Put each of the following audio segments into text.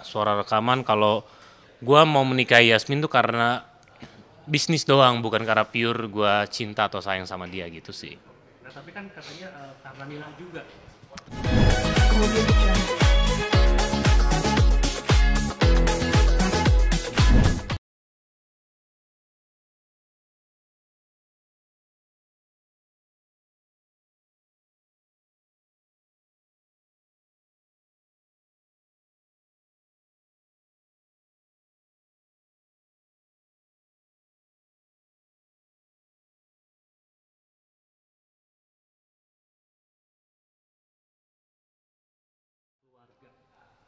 Suara rekaman kalau gua mau menikahi Yasmin tuh karena bisnis doang, bukan karena pure gua cinta atau sayang sama dia gitu sih. Nah, tapi kan katanya karena Nila juga.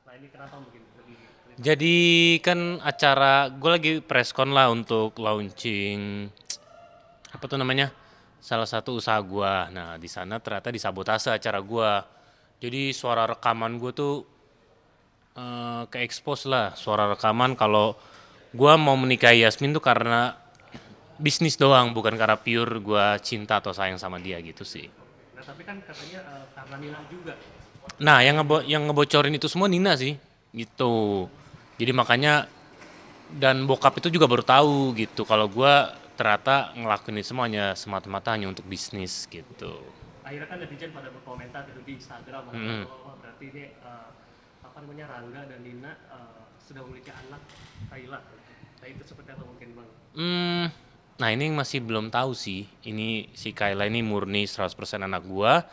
Nah, ini kenapa mungkin lebih Jadi kan acara gue lagi preskon lah untuk launching apa tuh namanya salah satu usaha gua. Nah di sana ternyata disabotase acara gua. Jadi suara rekaman gue tuh ke expose lah suara rekaman kalau gua mau menikahi Yasmin tuh karena bisnis doang, bukan karena pure gua cinta atau sayang sama dia gitu sih. Nah, tapi kan katanya karena Nila juga. Nah, yang ngebocorin itu semua Nina sih, gitu. Jadi makanya dan bokap itu juga baru tahu gitu kalau gua ternyata ngelakuin itu semuanya semata-mata hanya untuk bisnis gitu. Akhirnya kan netizen pada berkomentar gitu di Instagram Mm. oh, berarti ini apa namanya Rangga dan Nina sudah memiliki anak Kayla. Nah, itu seperti apa mungkin Bang? Hmm, nah ini masih belum tahu sih. Ini si Kayla ini murni 100% anak gua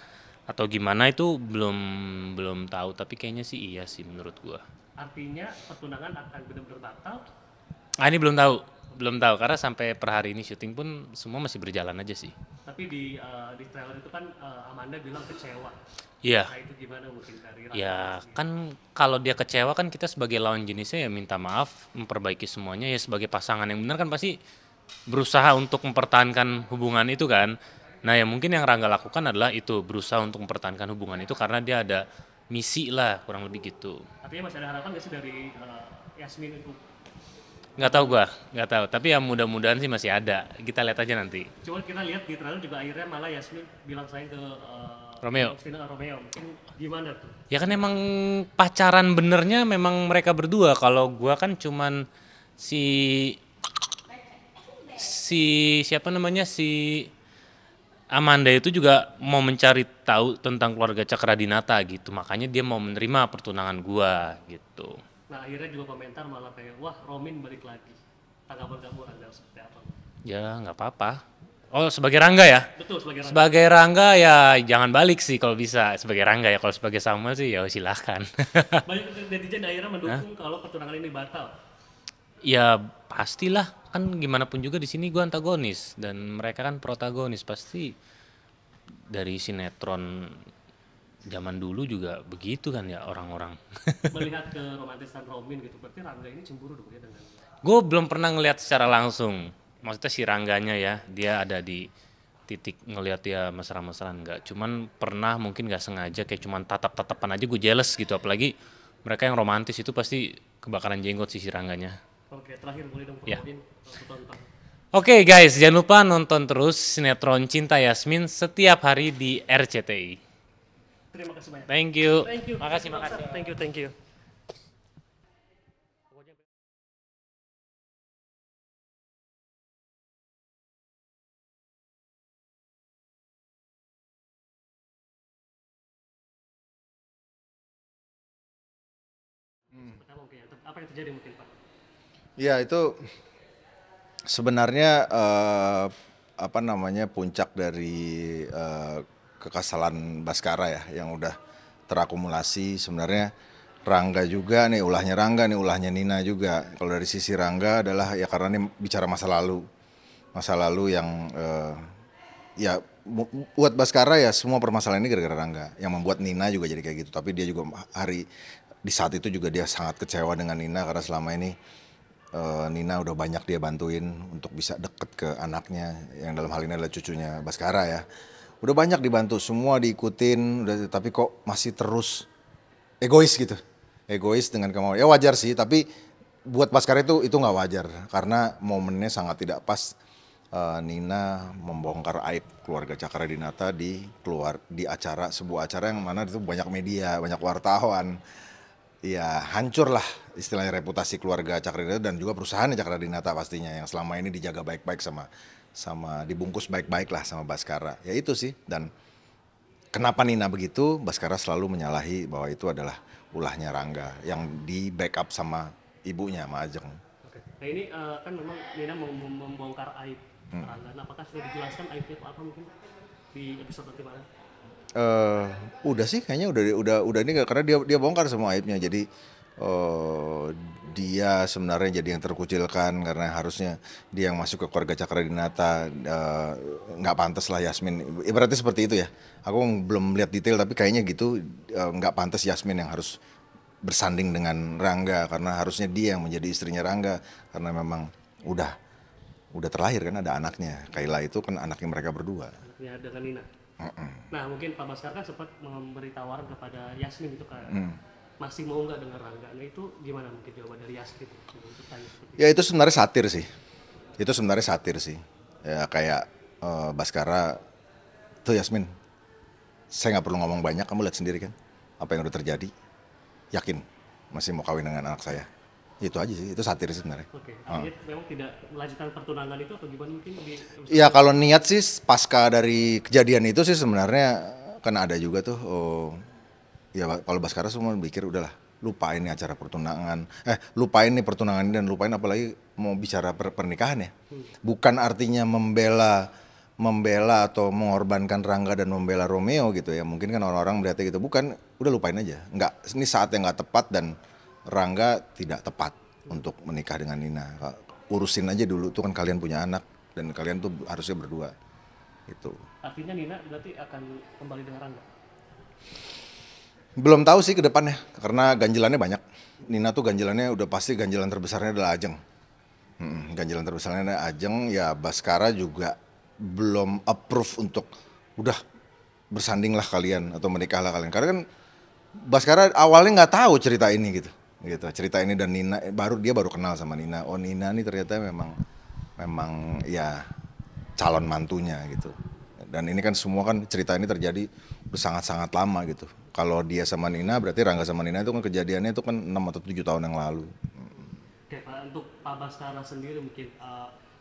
atau gimana itu belum belum tahu, tapi kayaknya sih iya sih menurut gua. Artinya pertunangan akan benar-benar batal, Ah ini belum tahu. Belum tahu karena sampai per hari ini syuting pun semua masih berjalan aja sih. tapi di trailer itu kan Amanda bilang kecewa. Iya. Nah, itu gimana mungkin dari Rangga Ya sendiri? kan kalau dia kecewa kan kita sebagai lawan jenisnya ya minta maaf, memperbaiki semuanya ya sebagai pasangan yang benar kan pasti berusaha untuk mempertahankan hubungan itu kan. Nah ya mungkin yang Rangga lakukan adalah itu berusaha untuk mempertahankan hubungan itu karena dia ada misi lah kurang lebih gitu. Artinya masih ada harapan nggak sih dari Yasmin itu? Nggak tahu gua, nggak tahu. Tapi ya mudah-mudahan sih masih ada. Kita lihat aja nanti. Cuman kita lihat di trailer juga akhirnya malah Yasmin bilang sayang ke Romeo. Christina Romeo. Mungkin gimana tuh? Ya kan emang pacaran benernya memang mereka berdua. Kalau gua kan cuman si si siapa namanya si Amanda itu juga mau mencari tahu tentang keluarga Cakradinata gitu. Makanya dia mau menerima pertunangan gua gitu. Nah, akhirnya juga komentar malah kayak wah Romin balik lagi. Tanggapan kamu Rangga seperti apa? Ya nggak apa-apa. Oh sebagai Rangga ya? Betul sebagai Rangga. Sebagai Rangga ya jangan balik sih kalau bisa. Sebagai Rangga ya kalau sebagai Samuel sih ya silahkan. Banyak netizen akhirnya mendukung kalau pertunangan ini batal. Ya pastilah kan gimana pun juga di sini gua antagonis dan mereka kan protagonis pasti dari sinetron zaman dulu juga begitu kan ya orang-orang. Melihat ke romantisan Romin gitu, berarti Rangga ini cemburu dong ya dengan Gue belum pernah ngelihat secara langsung. Maksudnya si Rangganya ya, dia ada di titik ngelihat dia mesra-mesraan enggak. Cuman pernah mungkin nggak sengaja kayak cuman tatap-tatapan aja gue jealous gitu. Apalagi mereka yang romantis itu pasti kebakaran jenggot sih si Rangganya. oke terakhir boleh dong Ya. promoin untuk tonton. Oke guys, jangan lupa nonton terus sinetron Cinta Yasmin setiap hari di RCTI. Terima kasih banyak. Thank you. Thank you. Makasih, makasih. Thank you, thank you. Apa yang terjadi mungkin Pak? Ya itu sebenarnya apa namanya puncak dari kekesalan Baskara ya yang udah terakumulasi sebenarnya Rangga juga nih ulahnya Rangga nih ulahnya Nina juga. Kalau dari sisi Rangga adalah ya karena ini bicara masa lalu yang ya buat Baskara ya semua permasalahan ini gara-gara Rangga yang membuat Nina juga jadi kayak gitu. Tapi dia juga di saat itu juga dia sangat kecewa dengan Nina karena selama ini Nina udah banyak dia bantuin untuk bisa deket ke anaknya yang dalam hal ini adalah cucunya Baskara ya. Udah banyak dibantu, semua diikutin, tapi kok masih terus egois gitu. Egois dengan kemauan. Ya wajar sih, tapi buat Baskara itu nggak wajar karena momennya sangat tidak pas. Nina membongkar aib keluarga Cakradinata di acara sebuah acara yang mana itu banyak media, banyak wartawan. ya hancur lah istilahnya reputasi keluarga Cakradinata dan juga perusahaannya Cakradinata pastinya yang selama ini dijaga baik-baik sama dibungkus baik-baik lah sama Baskara. Ya itu sih. Dan kenapa Nina begitu? Baskara selalu menyalahi bahwa itu adalah ulahnya Rangga yang di backup sama ibunya, Ma Ajeng. Oke. Nah ini kan memang Nina mau membongkar aib Rangga. Nah, apakah sudah dijelaskan aibnya itu apa mungkin di episode nanti mana? Udah sih kayaknya udah ini karena dia bongkar semua aibnya. Jadi dia sebenarnya jadi yang terkucilkan karena harusnya dia yang masuk ke keluarga Cakradinata, nggak pantas lah Yasmin. Ibaratnya seperti itu ya. Aku belum lihat detail tapi kayaknya gitu, nggak pantas Yasmin yang harus bersanding dengan Rangga karena harusnya dia yang menjadi istrinya Rangga karena memang udah terlahir kan ada anaknya. Kaila itu kan anaknya mereka berdua. Anaknya dengan Nina. Nah mungkin Pak Baskara kan sempat memberi tawaran kepada Yasmin itu kan masih mau nggak dengan Rangga. Nah itu gimana mungkin jawaban dari Yasmin untuk tanya seperti Ya itu sebenarnya satir sih. Itu sebenarnya satir sih. Ya kayak Baskara tuh Yasmin, saya nggak perlu ngomong banyak, kamu lihat sendiri kan apa yang udah terjadi. Yakin masih mau kawin dengan anak saya. Itu aja sih, itu satir sih sebenarnya. Oke, artinya memang tidak melanjutkan pertunangan itu atau gimana mungkin di Ya kalau niat sih pasca dari kejadian itu sih sebenarnya kan ada juga tuh. Ya kalau Baskara semua pikir udahlah lupain nih acara pertunangan, lupain nih pertunangan ini dan lupain apalagi mau bicara pernikahan ya. Bukan artinya membela atau mengorbankan Rangga dan membela Romeo gitu ya. Mungkin kan orang-orang melihatnya gitu, bukan, udah lupain aja. Nggak, ini saat yang nggak tepat dan Rangga tidak tepat untuk menikah dengan Nina. Urusin aja dulu, tuh kan kalian punya anak dan kalian tuh harusnya berdua. Itu. artinya Nina berarti akan kembali dengan Rangga. Belum tahu sih ke depannya karena ganjilannya banyak. Nina tuh ganjilannya udah pasti ganjilan terbesarnya adalah Ajeng. Ganjilan terbesarnya adalah Ajeng, ya Baskara juga belum approve untuk udah bersandinglah kalian atau menikahlah kalian. Karena kan Baskara awalnya nggak tahu cerita ini gitu. Cerita ini dan Nina dia baru kenal sama Nina. Oh Nina nih ternyata memang ya calon mantunya gitu. Dan ini kan semua kan cerita ini terjadi udah sangat-sangat lama gitu. Kalau dia sama Nina berarti Rangga sama Nina itu kan kejadiannya itu kan 6 atau 7 tahun yang lalu. Oke Pak, untuk Pak Baskara sendiri mungkin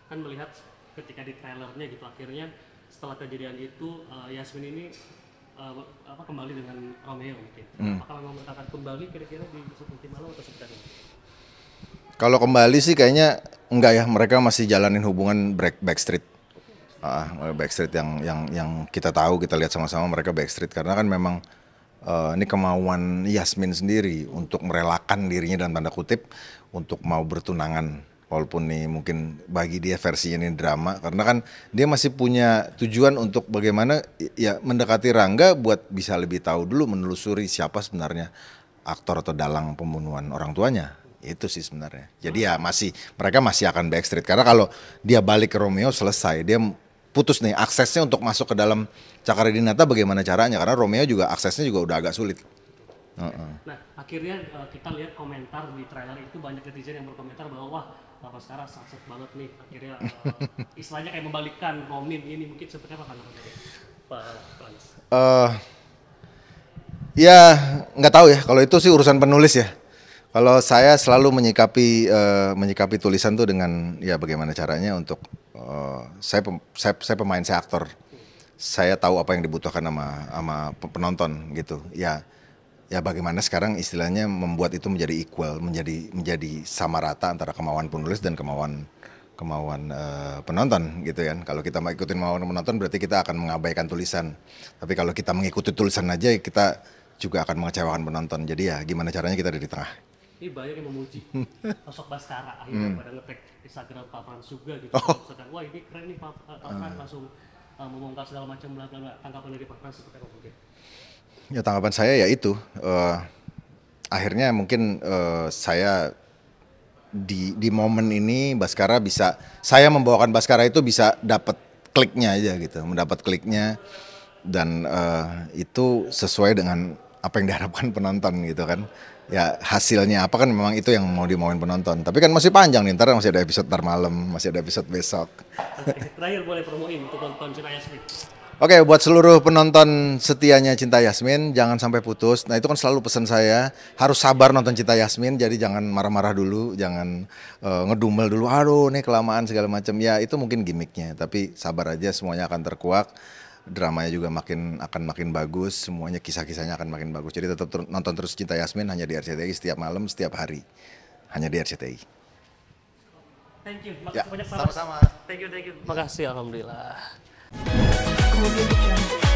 kan melihat ketika di trailernya gitu akhirnya setelah kejadian itu Yasmin ini kembali dengan Romeo mungkin. Apakah memang mereka akan kembali kira-kira di episode nanti malam atau seperti apa? Kalau kembali sih kayaknya enggak ya, mereka masih jalanin hubungan backstreet. Backstreet yang kita tahu, kita lihat sama-sama mereka backstreet karena kan memang ini kemauan Yasmin sendiri untuk merelakan dirinya dalam tanda kutip untuk mau bertunangan. Walaupun nih mungkin bagi dia versinya ini drama karena kan dia masih punya tujuan untuk bagaimana ya mendekati Rangga buat bisa lebih tahu dulu menelusuri siapa sebenarnya aktor atau dalang pembunuhan orang tuanya. Itu sih sebenarnya. Jadi ya mereka masih akan backstreet karena kalau dia balik ke Romeo selesai, dia putus nih aksesnya untuk masuk ke dalam Cakradinata bagaimana caranya karena Romeo juga aksesnya juga udah agak sulit. Nah akhirnya kita lihat komentar di trailer itu banyak netizen yang berkomentar bahwa wah Bapak sekarang sukses banget nih akhirnya istilahnya kayak membalikkan Romin ini mungkin seperti apa tanggapan dari Pak Frans? Ya nggak tahu ya kalau itu sih urusan penulis ya. Kalau saya selalu menyikapi tulisan tuh dengan ya bagaimana caranya untuk saya pemain, saya aktor. Saya tahu apa yang dibutuhkan sama penonton gitu. Ya bagaimana sekarang istilahnya membuat itu menjadi equal, menjadi sama rata antara kemauan penulis dan kemauan penonton gitu kan. Kalau kita mau ikutin kemauan penonton berarti kita akan mengabaikan tulisan. Tapi kalau kita mengikuti tulisan aja kita juga akan mengecewakan penonton. Jadi ya gimana caranya kita ada di tengah. Ini banyak yang memuji sosok Baskara akhirnya pada nge-tag Instagram Pak Frans juga gitu. Misalkan, wah ini keren nih Pak Frans langsung membongkar segala macam bla bla bla. Tanggapan dari Pak Frans seperti apa mungkin? Ya tanggapan saya ya itu akhirnya mungkin saya di momen ini Baskara bisa, saya membawakan Baskara itu bisa dapat kliknya aja gitu, mendapat kliknya dan itu sesuai dengan apa yang diharapkan penonton gitu kan. Ya hasilnya apa kan memang itu yang mau dimauin penonton. Tapi kan masih panjang nih, ntar masih ada episode ntar malam, masih ada episode besok. Oke, terakhir boleh promoin untuk nonton Cinta Yasmin. Oke, buat seluruh penonton setianya Cinta Yasmin, jangan sampai putus. Nah itu kan selalu pesan saya, harus sabar nonton Cinta Yasmin, jadi jangan marah-marah dulu, jangan ngedumel dulu, aduh ini kelamaan segala macam. Ya itu mungkin gimmicknya, tapi sabar aja semuanya akan terkuak. Dramanya juga akan makin bagus, semuanya kisah-kisahnya akan makin bagus. Jadi tetap nonton terus Cinta Yasmin hanya di RCTI setiap malam, setiap hari. Hanya di RCTI. Thank you, Ya, makasih banyak Pak. sama-sama. Thank you. Makasih, alhamdulillah. Audio Jungle.